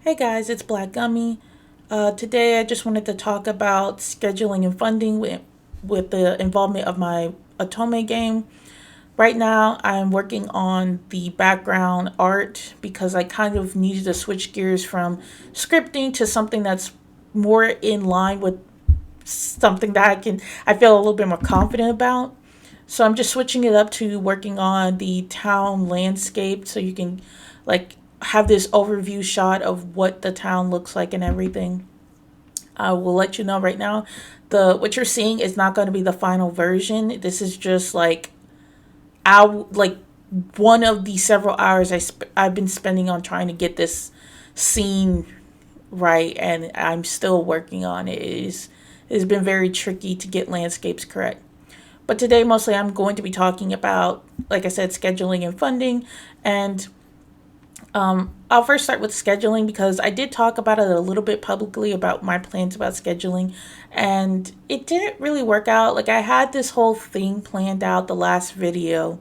Hey guys, it's Black Gummy. Today I just wanted to talk about scheduling and funding with the involvement of my Otome game. Right now I'm working on the background art because I kind of needed to switch gears from scripting to something that's more in line with something that I feel a little bit more confident about. So I'm just switching it up to working on the town landscape so you can like have this overview shot of what the town looks like and everything. I will let you know right now. The what you're seeing is not going to be the final version. This is just like one of the several hours I've been spending on trying to get this scene right, and I'm still working on it. It's been very tricky to get landscapes correct. But today, mostly, I'm going to be talking about, like I said, scheduling and funding. And I'll first start with scheduling because I did talk about it a little bit publicly about my plans about scheduling. And it didn't really work out. Like, I had this whole thing planned out the last video.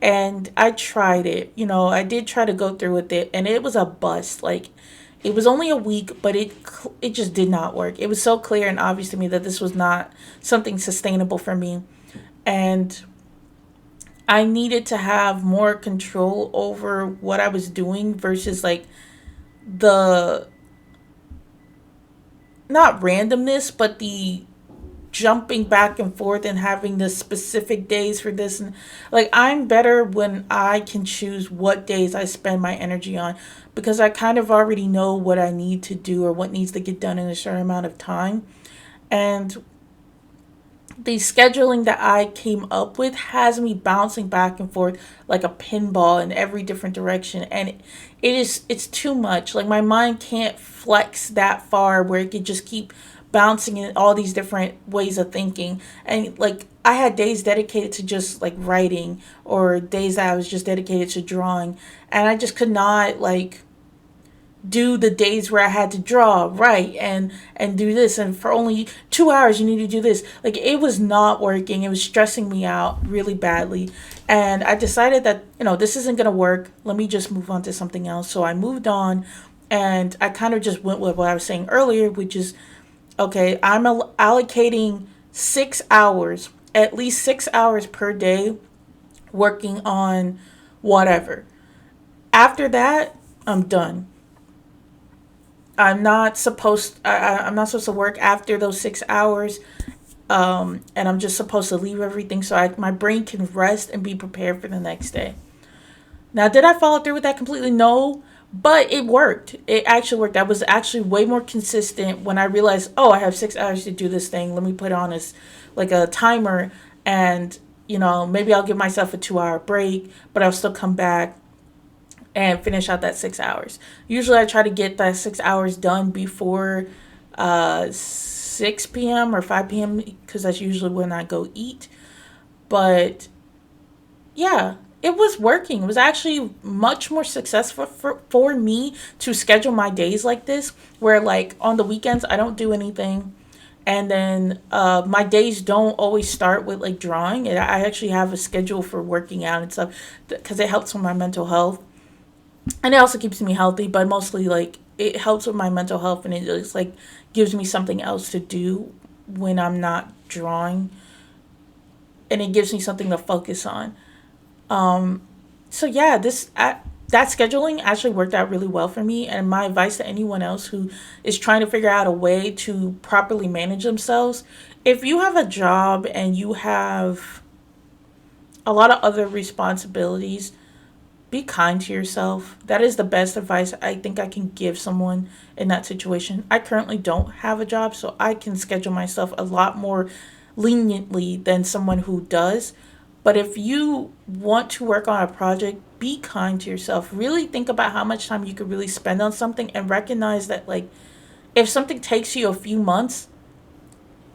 And I tried it. I did try to go through with it. And it was a bust. Like, it was only a week, but it just did not work. It was so clear and obvious to me that this was not something sustainable for me. And I needed to have more control over what I was doing versus like the not randomness, but the jumping back and forth and having the specific days for this. And like, I'm better when I can choose what days I spend my energy on because I kind of already know what I need to do or what needs to get done in a certain amount of time. And the scheduling that I came up with has me bouncing back and forth like a pinball in every different direction, and it's too much. Like, my mind can't flex that far where it could just keep bouncing in all these different ways of thinking. And like, I had days dedicated to just like writing or days that I was just dedicated to drawing, and I just could not like do the days where I had to draw, write, and do this, and for only 2 hours you need to do this. Like, it was not working. It was stressing me out really badly, and I decided that this isn't gonna work. Let me just move on to something else. So I moved on, and I kind of just went with what I was saying earlier, which is okay. I'm allocating 6 hours, at least 6 hours per day, working on whatever. After that, I'm done. I'm not supposed to work after those 6 hours, and I'm just supposed to leave everything so my brain can rest and be prepared for the next day. Now, did I follow through with that completely? No, but it worked. It actually worked. I was actually way more consistent when I realized, oh, I have 6 hours to do this thing. Let me put on this like a timer, and maybe I'll give myself a 2 hour break, but I'll still come back and finish out that 6 hours. Usually I try to get that 6 hours done before 6 p.m. or 5 p.m. because that's usually when I go eat. But yeah, it was working. It was actually much more successful for me to schedule my days like this, where like on the weekends I don't do anything. And then my days don't always start with like drawing. I actually have a schedule for working out and stuff because it helps with my mental health, and it also keeps me healthy, but mostly like it helps with my mental health, and it just like gives me something else to do when I'm not drawing, and it gives me something to focus on. So yeah, that scheduling actually worked out really well for me, and my advice to anyone else who is trying to figure out a way to properly manage themselves: if you have a job and you have a lot of other responsibilities, be kind to yourself. That is the best advice I think I can give someone in that situation. I currently don't have a job, so I can schedule myself a lot more leniently than someone who does. But if you want to work on a project, be kind to yourself. Really think about how much time you could really spend on something, and recognize that like if something takes you a few months,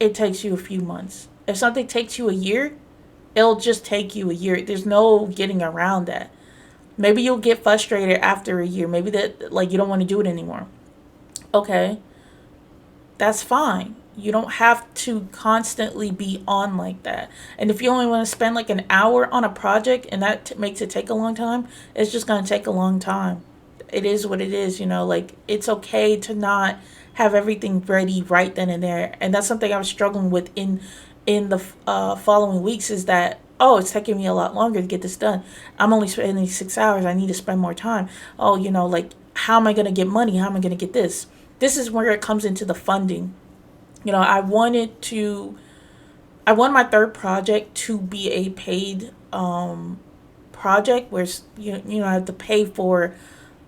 it takes you a few months. If something takes you a year, it'll just take you a year. There's no getting around that. Maybe you'll get frustrated after a year. Maybe that like you don't want to do it anymore. Okay, that's fine. You don't have to constantly be on like that. And if you only want to spend like an hour on a project and that makes it take a long time, it's just going to take a long time. it is what it is, like it's okay to not have everything ready right then and there. And that's something I was struggling with in the following weeks, is that, oh, it's taking me a lot longer to get this done. I'm only spending 6 hours. I need to spend more time. Oh, like, how am I going to get money? How am I going to get this? This is where it comes into the funding. I want my third project to be a paid project where I have to pay for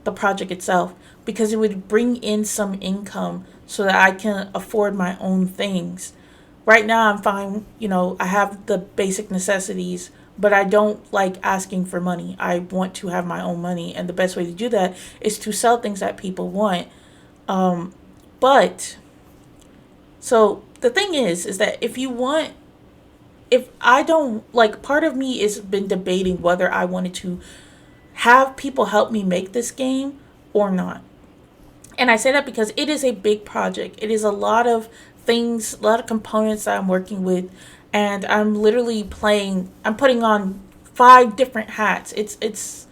the project itself, because it would bring in some income so that I can afford my own things. Right now I'm fine, I have the basic necessities, but I don't like asking for money. I want to have my own money, and the best way to do that is to sell things that people want. But so the thing is that if I don't, like, part of me has been debating whether I wanted to have people help me make this game or not. And I say that because it is a big project. It is a lot of things, a lot of components that I'm working with, and I'm literally I'm putting on five different hats. It's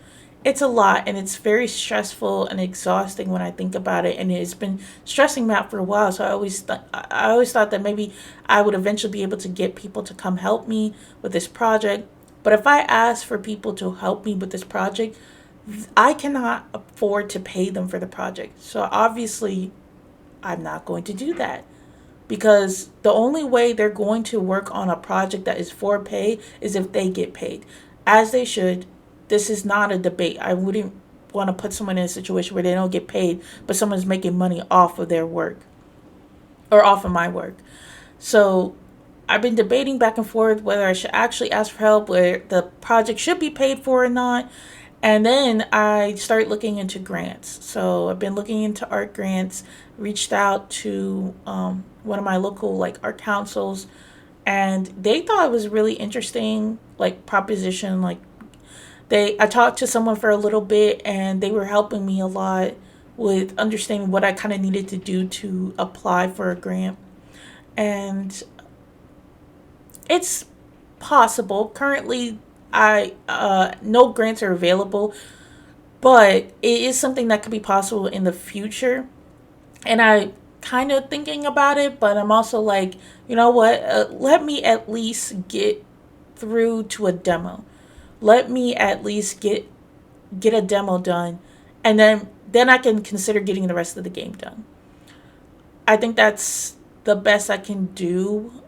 a lot, and it's very stressful and exhausting when I think about it, and it's been stressing me out for a while. So I always thought that maybe I would eventually be able to get people to come help me with this project. But if I ask for people to help me with this project, I cannot afford to pay them for the project. So obviously, I'm not going to do that, because the only way they're going to work on a project that is for pay is if they get paid, as they should. This is not a debate. I wouldn't want to put someone in a situation where they don't get paid, but someone's making money off of their work or off of my work. So I've been debating back and forth whether I should actually ask for help, where the project should be paid for or not. And then I started looking into grants. So I've been looking into art grants, reached out to one of my local, like, art councils, and they thought it was really interesting, like, proposition. Like, I talked to someone for a little bit, and they were helping me a lot with understanding what I kind of needed to do to apply for a grant. And it's possible. Currently, I no grants are available, but it is something that could be possible in the future. And I kind of thinking about it, but I'm also like, you know what? Let me at least get through to a demo. Let me at least get a demo done, and then I can consider getting the rest of the game done. I think that's the best I can do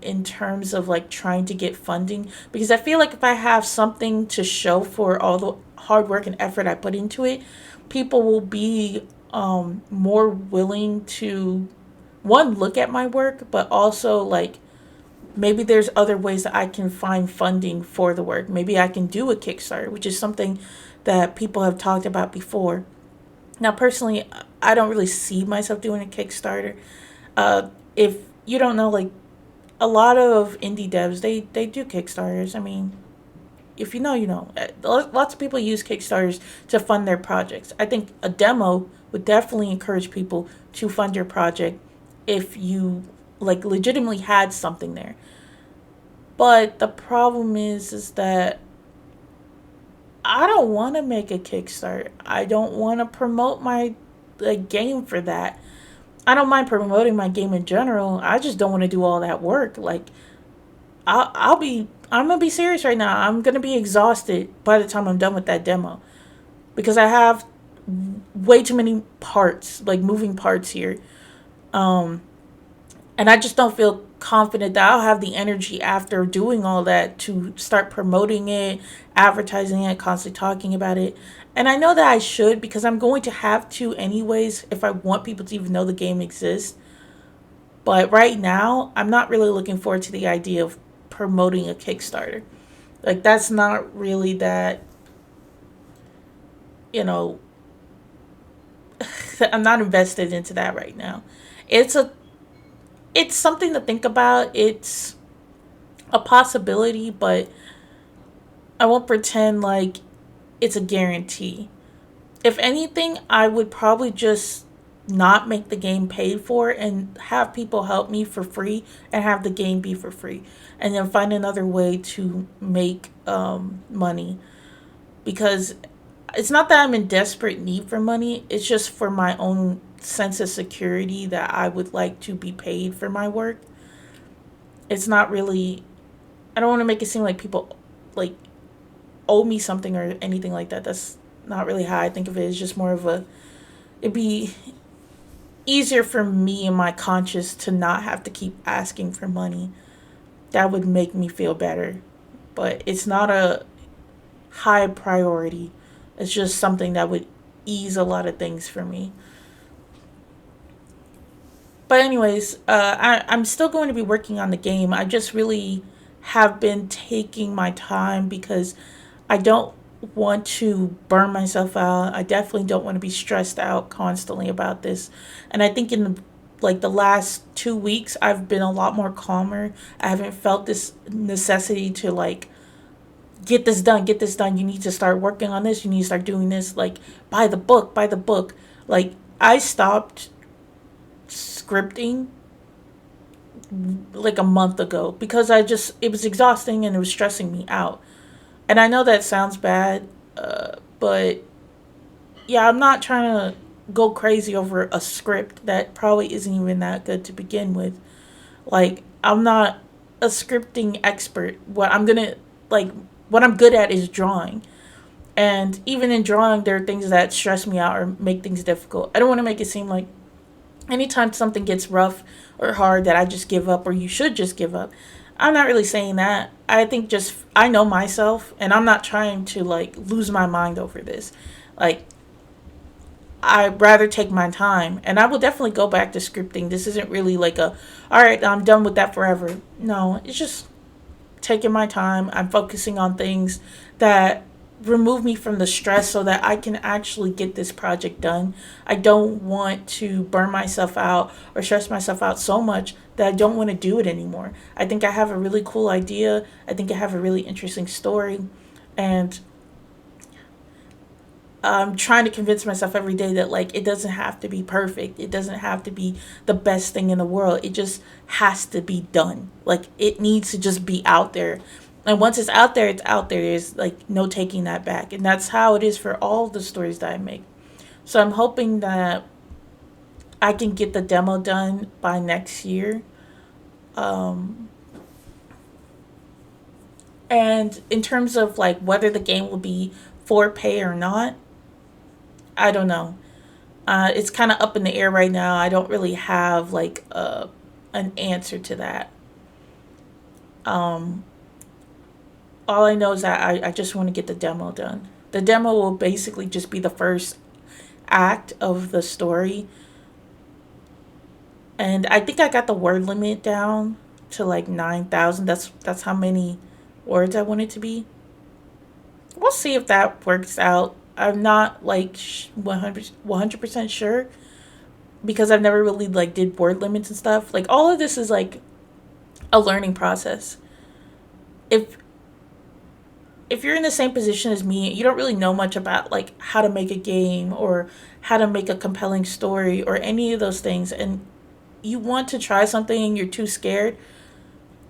in terms of, like, trying to get funding, because I feel like if I have something to show for all the hard work and effort I put into it, people will be more willing to, one, look at my work, but also, like, maybe there's other ways that I can find funding for the work. Maybe I can do a Kickstarter, which is something that people have talked about before. Now, personally, I don't really see myself doing a Kickstarter. If you don't know, like, a lot of indie devs, they do Kickstarters. I mean, if you know, you know. Lots of people use Kickstarters to fund their projects. I think a demo would definitely encourage people to fund your project if you, like, legitimately had something there. But the problem is that I don't want to make a Kickstarter. I don't want to promote my, like, game for that. I don't mind promoting my game in general. I just don't want to do all that work. Like, I'm gonna be serious right now. I'm gonna be exhausted by the time I'm done with that demo, because I have way too many parts, like, moving parts here. Um, and I just don't feel confident that I'll have the energy after doing all that to start promoting it, advertising it, constantly talking about it. And I know that I should, because I'm going to have to anyways if I want people to even know the game exists. But right now, I'm not really looking forward to the idea of promoting a Kickstarter. Like, that's not really that, you know, I'm not invested into that right now. It's a it's something to think about. It's a possibility, but I won't pretend like it's a guarantee. If anything, I would probably just not make the game paid for and have people help me for free and have the game be for free, and then find another way to make money, because It's not that I'm in desperate need for money. It's just for my own sense of security that I would like to be paid for my work. It's not really. I don't want to make it seem like people like owe me something or anything like that. That's not really how I think of it. It's just more of a. It'd be easier for me and my conscience to not have to keep asking for money. That would make me feel better. But it's not a high priority. It's just something that would ease a lot of things for me. But anyways, I'm still going to be working on the game. I just really have been taking my time because I don't want to burn myself out. I definitely don't want to be stressed out constantly about this. And I think in the last 2 weeks, I've been a lot more calmer. I haven't felt this necessity to get this done, get this done. You need to start working on this. You need to start doing this. Like, buy the book, buy the book. Like, I stopped scripting like a month ago because it was exhausting and it was stressing me out. And I know that sounds bad, but yeah, I'm not trying to go crazy over a script that probably isn't even that good to begin with. Like, I'm not a scripting expert. Like, what I'm good at is drawing. And even in drawing, there are things that stress me out or make things difficult. I don't want to make it seem like anytime something gets rough or hard that I just give up or you should just give up. I'm not really saying that. I think just I know myself and I'm not trying to lose my mind over this. Like, I'd rather take my time and I will definitely go back to scripting. This isn't really like a all right, I'm done with that forever. No, it's just taking my time. I'm focusing on things that remove me from the stress so that I can actually get this project done. I don't want to burn myself out or stress myself out so much that I don't want to do it anymore. I think I have a really cool idea. I think I have a really interesting story. And I'm trying to convince myself every day that it doesn't have to be perfect. It doesn't have to be the best thing in the world. It just has to be done. Like, it needs to just be out there. And once it's out there, it's out there. There's no taking that back. And that's how it is for all the stories that I make. So I'm hoping that I can get the demo done by next year. Um, and in terms of whether the game will be for pay or not, I don't know. It's kind of up in the air right now. I don't really have an answer to that. Um, all I know is that I just want to get the demo done. The demo will basically just be the first act of the story. And I think I got the word limit down to 9,000. That's how many words I want it to be. We'll see if that works out. I'm not 100% sure because I've never really did word limits and stuff. Like, all of this is a learning process. If if you're in the same position as me, you don't really know much about how to make a game or how to make a compelling story or any of those things, and you want to try something and you're too scared,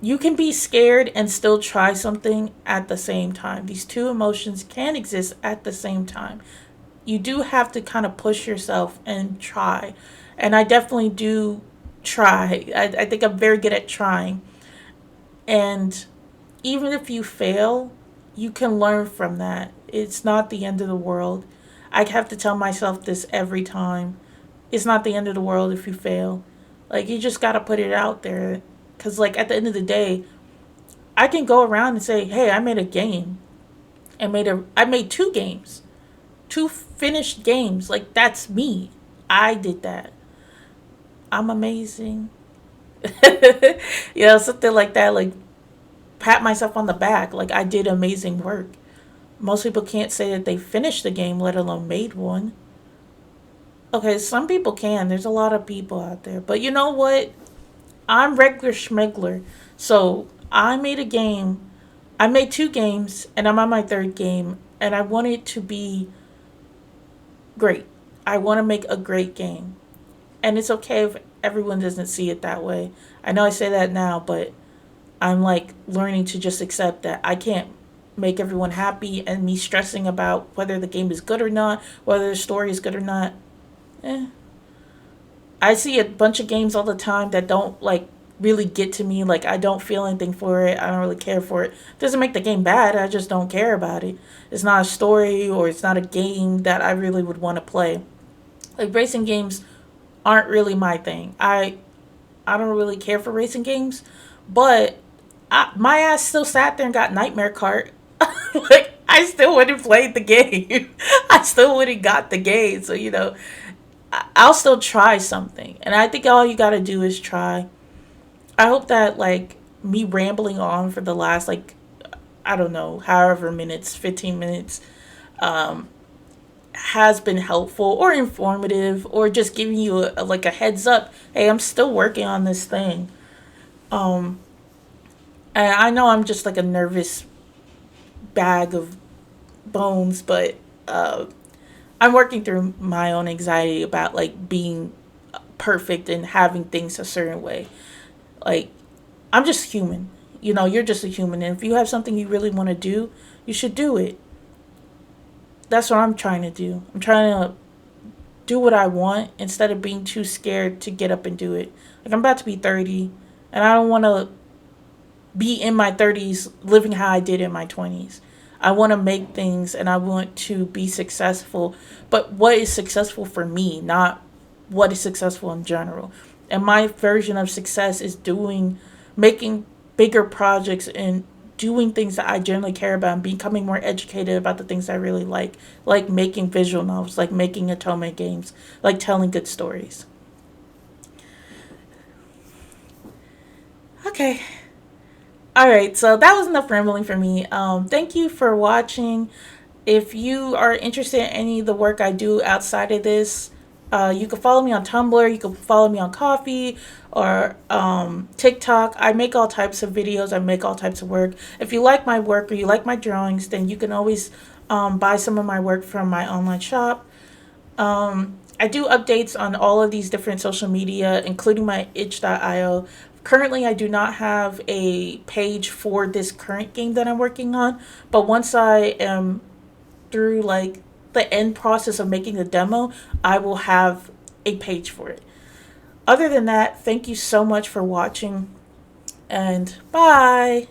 you can be scared and still try something at the same time. These two emotions can exist at the same time. You do have to kind of push yourself and try. And I definitely do try. I think I'm very good at trying. And even if you fail, you can learn from that. It's not the end of the world. I have to tell myself this every time. It's not the end of the world if you fail. You just got to put it out there. Because, at the end of the day, I can go around and say, hey, I made a game. I made two games. Two finished games. That's me. I did that. I'm amazing. Something like that. Pat myself on the back. I did amazing work. Most people can't say that they finished the game, let alone made one. Okay, some people can. There's a lot of people out there. But you know what? I'm regular schmegler. So I made a game. I made two games, and I'm on my third game. And I want it to be great. I want to make a great game. And it's okay if everyone doesn't see it that way. I know I say that now, but I'm learning to just accept that I can't make everyone happy, and me stressing about whether the game is good or not, whether the story is good or not. Eh. I see a bunch of games all the time that don't like really get to me. Like I don't feel anything for it. I don't really care for it. Doesn't make the game bad. I just don't care about it. It's not a story or it's not a game that I really would want to play. Like racing games aren't really my thing. I don't really care for racing games, but my ass still sat there and got Nightmare Cart. Like I still wouldn't played the game. I still wouldn't got the game. So I'll still try something, and I think all you gotta do is try. I hope that like me rambling on for the last like I don't know however minutes, 15 minutes, um, has been helpful or informative or just giving you like a heads up. Hey, I'm still working on this thing. Um, and I know I'm just like a nervous bag of bones, but uh, I'm working through my own anxiety about like being perfect and having things a certain way. Like I'm just human. You're just a human, and if you have something you really want to do, you should do it. That's what I'm trying to do. I'm trying to do what I want instead of being too scared to get up and do it. Like I'm about to be 30, and I don't want to be in my 30s living how I did in my 20s. I want to make things and I want to be successful, but what is successful for me, not what is successful in general. And my version of success is making bigger projects and doing things that I generally care about and becoming more educated about the things I really like making visual novels, like making Otome games, like telling good stories. Okay. All right, so that was enough rambling for me. Thank you for watching. If you are interested in any of the work I do outside of this, you can follow me on Tumblr. You can follow me on Coffee or TikTok. I make all types of videos. I make all types of work. If you like my work or you like my drawings, then you can always buy some of my work from my online shop. I do updates on all of these different social media, including my itch.io. Currently, I do not have a page for this current game that I'm working on, but once I am through like the end process of making the demo, I will have a page for it. Other than that, thank you so much for watching, and bye.